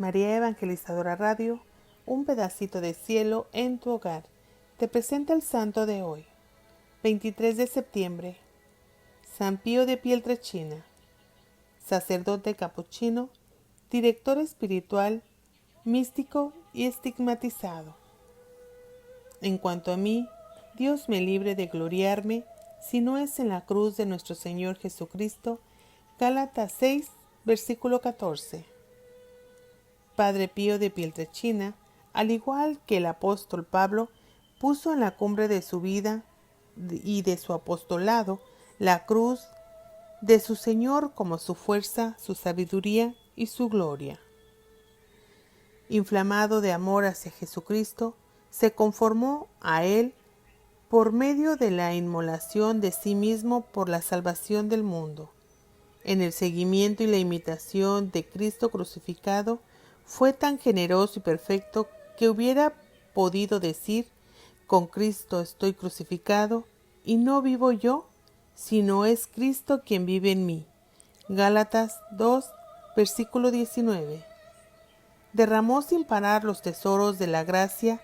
María Evangelizadora Radio, un pedacito de cielo en tu hogar, te presenta el santo de hoy, 23 de septiembre, San Pío de Pietrelcina, sacerdote capuchino, director espiritual, místico y estigmatizado. En cuanto a mí, Dios me libre de gloriarme, si no es en la cruz de nuestro Señor Jesucristo. Gálatas 6, versículo 14. Padre Pío de Pietrelcina, al igual que el apóstol Pablo, puso en la cumbre de su vida y de su apostolado la cruz de su Señor como su fuerza, su sabiduría y su gloria. Inflamado de amor hacia Jesucristo, se conformó a Él por medio de la inmolación de sí mismo por la salvación del mundo. En el seguimiento y la imitación de Cristo crucificado, fue tan generoso y perfecto que hubiera podido decir: con Cristo estoy crucificado, y no vivo yo, sino es Cristo quien vive en mí. Gálatas 2, versículo 19. Derramó sin parar los tesoros de la gracia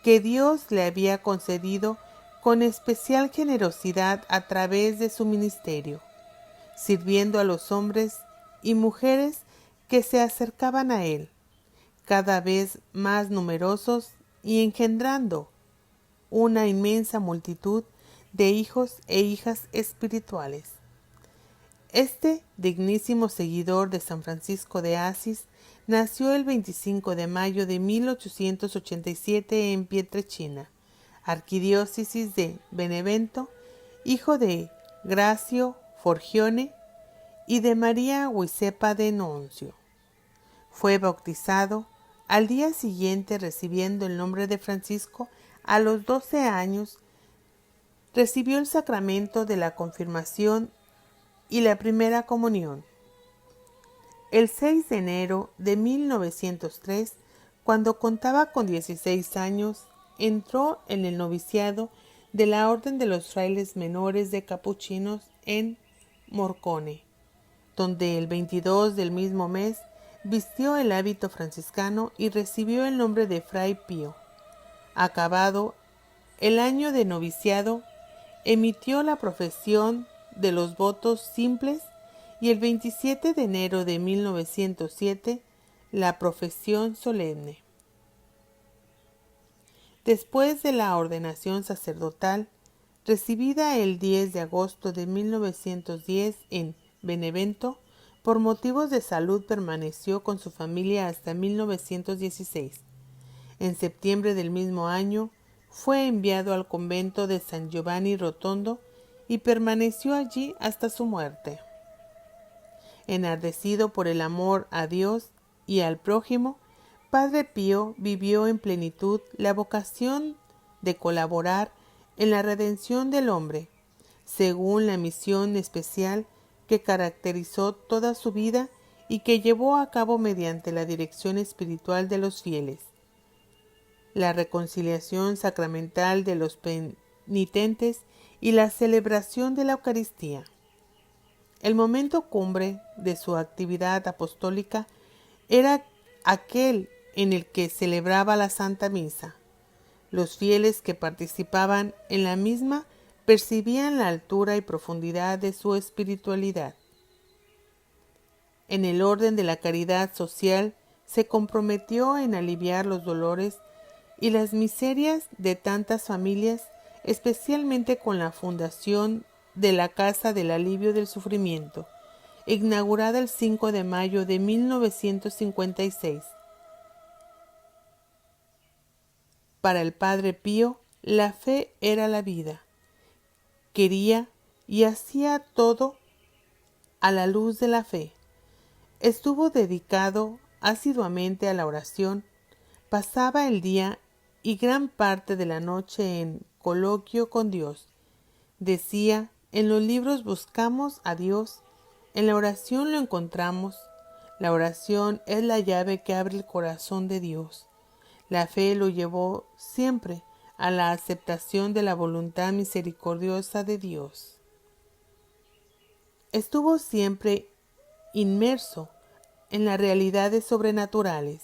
que Dios le había concedido con especial generosidad a través de su ministerio, sirviendo a los hombres y mujeres que se acercaban a él, cada vez más numerosos, y engendrando una inmensa multitud de hijos e hijas espirituales. Este dignísimo seguidor de San Francisco de Asís nació el 25 de mayo de 1887 en Pietrelcina, arquidiócesis de Benevento, hijo de Gracio Forgione y de María Giuseppa de Nunzio. Fue bautizado al día siguiente, recibiendo el nombre de Francisco. A los 12 años recibió el sacramento de la confirmación y la primera comunión. El 6 de enero de 1903, cuando contaba con 16 años, entró en el noviciado de la Orden de los Frailes Menores de Capuchinos en Morcone, donde el 22 del mismo mes vistió el hábito franciscano y recibió el nombre de Fray Pío. Acabado el año de noviciado, emitió la profesión de los votos simples y el 27 de enero de 1907 la profesión solemne. Después de la ordenación sacerdotal, recibida el 10 de agosto de 1910 en Benevento, por motivos de salud permaneció con su familia hasta 1916. En septiembre del mismo año fue enviado al convento de San Giovanni Rotondo y permaneció allí hasta su muerte. Enardecido por el amor a Dios y al prójimo, Padre Pío vivió en plenitud la vocación de colaborar en la redención del hombre, según la misión especial que caracterizó toda su vida y que llevó a cabo mediante la dirección espiritual de los fieles, la reconciliación sacramental de los penitentes y la celebración de la Eucaristía. El momento cumbre de su actividad apostólica era aquel en el que celebraba la Santa Misa. Los fieles que participaban en la misma percibían la altura y profundidad de su espiritualidad. En el orden de la caridad social se comprometió en aliviar los dolores y las miserias de tantas familias, especialmente con la fundación de la Casa del Alivio del Sufrimiento, inaugurada el 5 de mayo de 1956. Para el Padre Pío, la fe era la vida. Quería y hacía todo a la luz de la fe. Estuvo dedicado asiduamente a la oración, pasaba el día y gran parte de la noche en coloquio con Dios. Decía: en los libros buscamos a Dios, en la oración lo encontramos. La oración es la llave que abre el corazón de Dios. La fe lo llevó siempre a la aceptación de la voluntad misericordiosa de Dios. Estuvo siempre inmerso en las realidades sobrenaturales.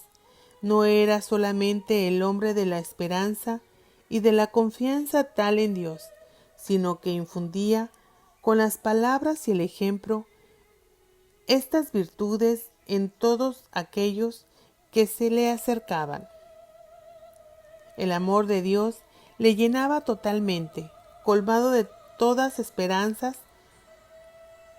No era solamente el hombre de la esperanza y de la confianza tal en Dios, sino que infundía con las palabras y el ejemplo estas virtudes en todos aquellos que se le acercaban. El amor de Dios le llenaba totalmente, colmado de todas esperanzas.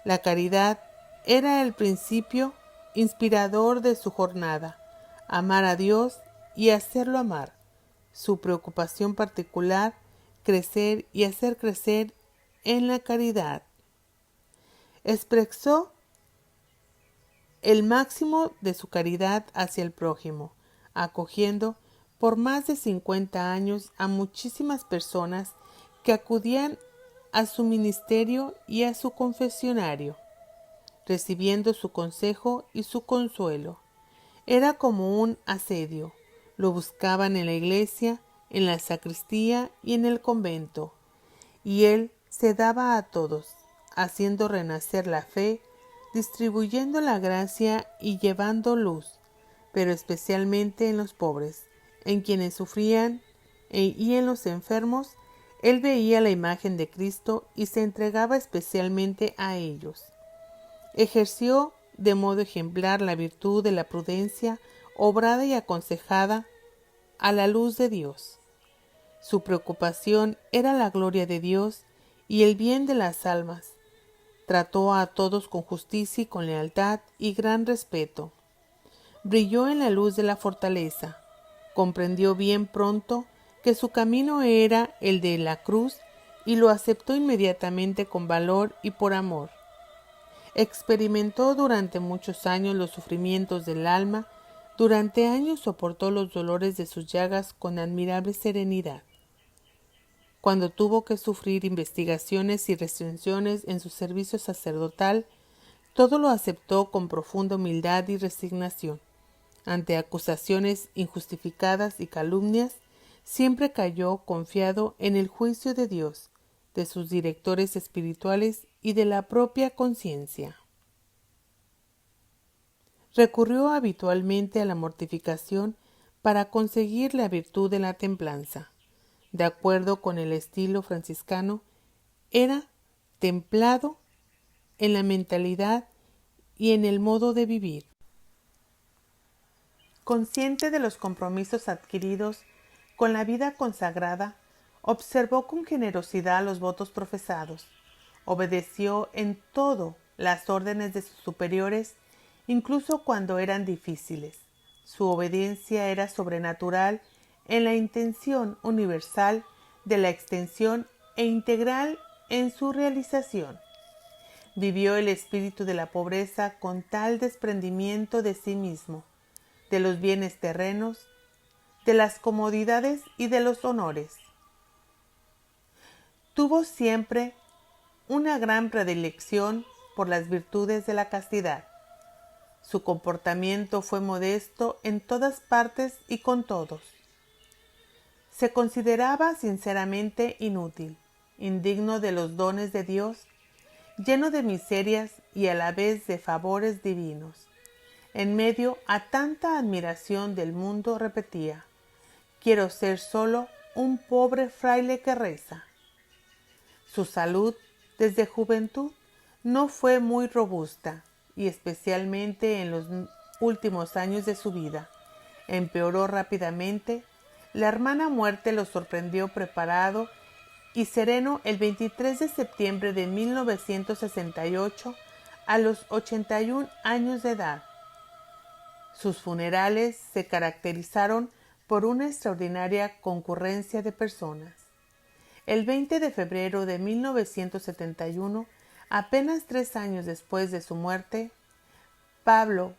La caridad era el principio inspirador de su jornada, amar a Dios y hacerlo amar. Su preocupación particular, crecer y hacer crecer en la caridad. Expresó el máximo de su caridad hacia el prójimo, acogiendo por más de 50 años a muchísimas personas que acudían a su ministerio y a su confesionario, recibiendo su consejo y su consuelo. Era como un asedio. Lo buscaban en la iglesia, en la sacristía y en el convento, y él se daba a todos, haciendo renacer la fe, distribuyendo la gracia y llevando luz, pero especialmente en los pobres, en quienes sufrían y en los enfermos. Él veía la imagen de Cristo y se entregaba especialmente a ellos. Ejerció de modo ejemplar la virtud de la prudencia, obrada y aconsejada a la luz de Dios. Su preocupación era la gloria de Dios y el bien de las almas. Trató a todos con justicia y con lealtad y gran respeto. Brilló en la luz de la fortaleza. Comprendió bien pronto que su camino era el de la cruz y lo aceptó inmediatamente con valor y por amor. Experimentó durante muchos años los sufrimientos del alma, durante años soportó los dolores de sus llagas con admirable serenidad. Cuando tuvo que sufrir investigaciones y restricciones en su servicio sacerdotal, todo lo aceptó con profunda humildad y resignación. Ante acusaciones injustificadas y calumnias, siempre cayó confiado en el juicio de Dios, de sus directores espirituales y de la propia conciencia. Recurrió habitualmente a la mortificación para conseguir la virtud de la templanza. De acuerdo con el estilo franciscano, era templado en la mentalidad y en el modo de vivir. Consciente de los compromisos adquiridos con la vida consagrada, observó con generosidad los votos profesados, obedeció en todo las órdenes de sus superiores, incluso cuando eran difíciles. Su obediencia era sobrenatural en la intención universal de la extensión e integral en su realización. Vivió el espíritu de la pobreza con tal desprendimiento de sí mismo, de los bienes terrenos, de las comodidades y de los honores. Tuvo siempre una gran predilección por las virtudes de la castidad. Su comportamiento fue modesto en todas partes y con todos. Se consideraba sinceramente inútil, indigno de los dones de Dios, lleno de miserias y a la vez de favores divinos. En medio a tanta admiración del mundo repetía: quiero ser solo un pobre fraile que reza. Su salud desde juventud no fue muy robusta, y especialmente en los últimos años de su vida empeoró rápidamente. La hermana muerte lo sorprendió preparado y sereno el 23 de septiembre de 1968 a los 81 años de edad. Sus funerales se caracterizaron por una extraordinaria concurrencia de personas. El 20 de febrero de 1971, apenas 3 años después de su muerte, Pablo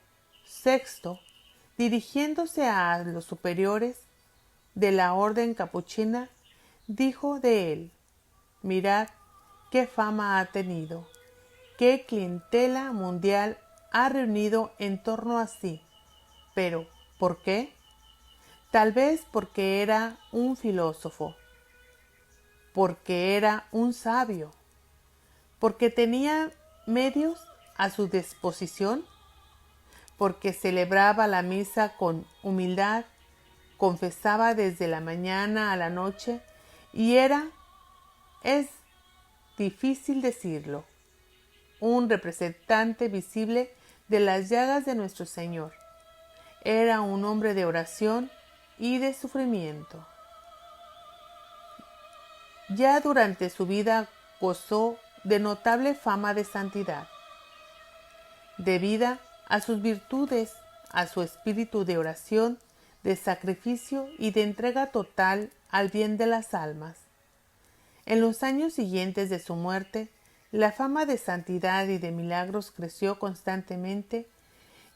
VI, dirigiéndose a los superiores de la orden capuchina, dijo de él: mirad qué fama ha tenido, qué clientela mundial ha reunido en torno a sí. Pero, ¿por qué? Tal vez porque era un filósofo, porque era un sabio, porque tenía medios a su disposición, porque celebraba la misa con humildad, confesaba desde la mañana a la noche y es difícil decirlo, un representante visible de las llagas de nuestro Señor. Era un hombre de oración y de sufrimiento. Ya durante su vida gozó de notable fama de santidad, debida a sus virtudes, a su espíritu de oración, de sacrificio y de entrega total al bien de las almas. En los años siguientes de su muerte, la fama de santidad y de milagros creció constantemente,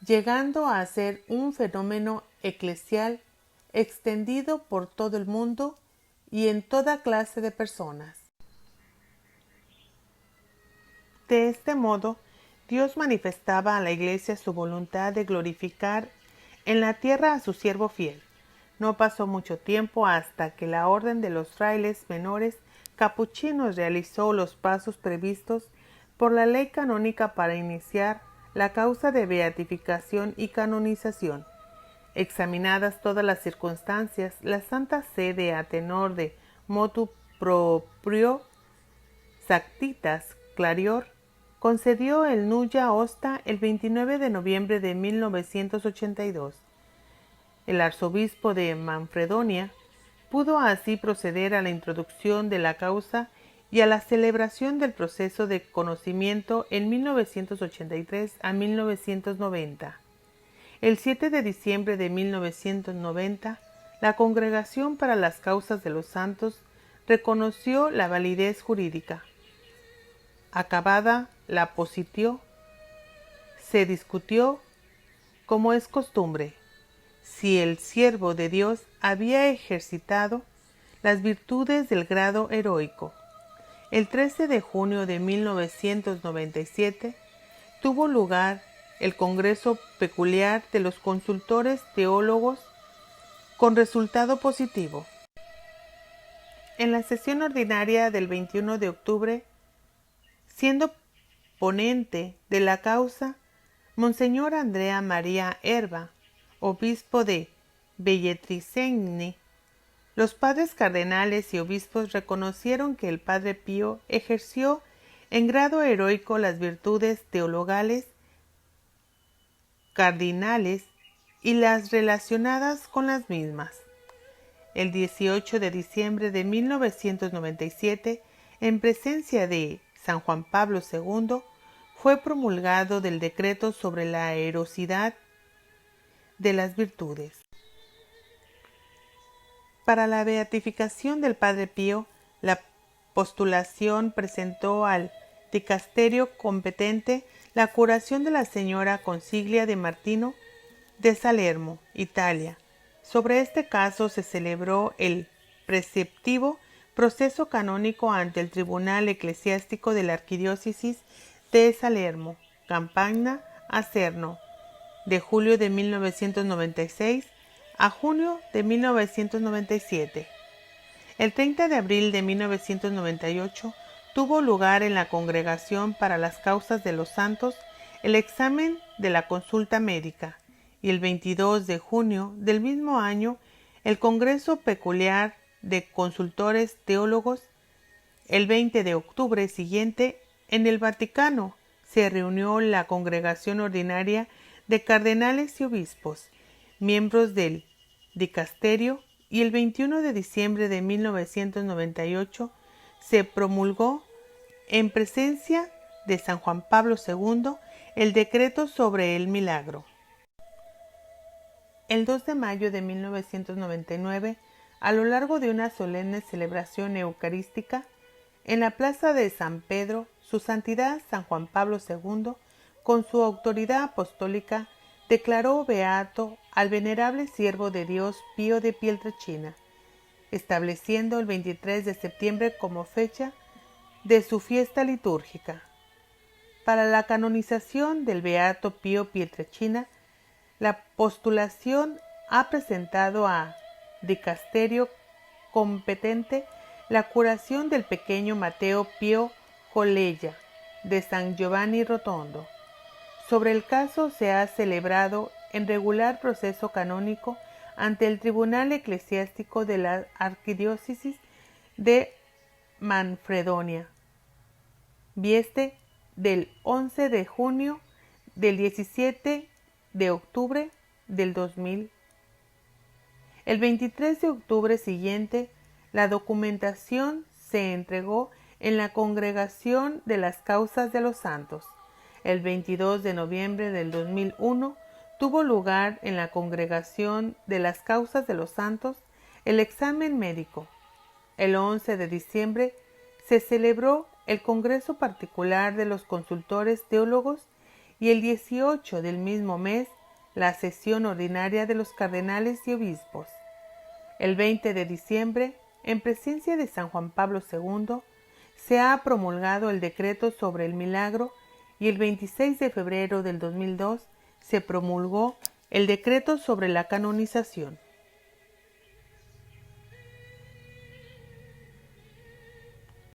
llegando a ser un fenómeno eclesial extendido por todo el mundo y en toda clase de personas. De este modo, Dios manifestaba a la Iglesia su voluntad de glorificar en la tierra a su siervo fiel. No pasó mucho tiempo hasta que la Orden de los Frailes Menores Capuchinos realizó los pasos previstos por la ley canónica para iniciar la causa de beatificación y canonización. Examinadas todas las circunstancias, la Santa Sede, a tenor de motu proprio Sanctitas Clarior, concedió el nulla osta el 29 de noviembre de 1982. El arzobispo de Manfredonia pudo así proceder a la introducción de la causa y a la celebración del proceso de conocimiento en 1983 a 1990. El 7 de diciembre de 1990, la Congregación para las Causas de los Santos reconoció la validez jurídica. Acabada la positio, se discutió, como es costumbre, si el siervo de Dios había ejercitado las virtudes del grado heroico. El 13 de junio de 1997 tuvo lugar el Congreso Peculiar de los Consultores Teólogos con resultado positivo. En la sesión ordinaria del 21 de octubre, siendo ponente de la causa, Monseñor Andrea María Herba, obispo de Belletricenne, los padres cardenales y obispos reconocieron que el Padre Pío ejerció en grado heroico las virtudes teologales, cardinales y las relacionadas con las mismas. El 18 de diciembre de 1997, en presencia de San Juan Pablo II, fue promulgado del decreto sobre la heroicidad de las virtudes. Para la beatificación del Padre Pío, la postulación presentó al dicasterio competente la curación de la señora Consiglia de Martino de Salermo, Italia. Sobre este caso se celebró el preceptivo proceso canónico ante el Tribunal Eclesiástico de la Arquidiócesis de Salermo, Campagna, Acerno, de julio de 1996 a junio de 1997. El 30 de abril de 1998 tuvo lugar en la Congregación para las Causas de los Santos el examen de la consulta médica y el 22 de junio del mismo año el Congreso Peculiar de Consultores Teólogos. El 20 de octubre siguiente, en el Vaticano, se reunió la Congregación Ordinaria de Cardenales y Obispos, miembros del dicasterio, y el 21 de diciembre de 1998 se promulgó en presencia de San Juan Pablo II el decreto sobre el milagro. El 2 de mayo de 1999, a lo largo de una solemne celebración eucarística, en la plaza de San Pedro, su santidad San Juan Pablo II, con su autoridad apostólica, declaró beato al venerable siervo de Dios Pío de Pietrelcina, estableciendo el 23 de septiembre como fecha de su fiesta litúrgica. Para la canonización del beato Pío Pietrelcina, la postulación ha presentado a dicasterio competente la curación del pequeño Mateo Pío Jolella de San Giovanni Rotondo. Sobre el caso se ha celebrado en regular proceso canónico ante el Tribunal Eclesiástico de la Arquidiócesis de Manfredonia, Vieste, del 11 de junio del 17 de octubre del 2000. El 23 de octubre siguiente, la documentación se entregó en la Congregación de las Causas de los Santos. El 22 de noviembre del 2001 tuvo lugar en la Congregación de las Causas de los Santos el examen médico. El 11 de diciembre se celebró el Congreso Particular de los Consultores Teólogos y el 18 del mismo mes la sesión ordinaria de los cardenales y obispos. El 20 de diciembre, en presencia de San Juan Pablo II, se ha promulgado el decreto sobre el milagro y el 26 de febrero del 2002 se promulgó el decreto sobre la canonización.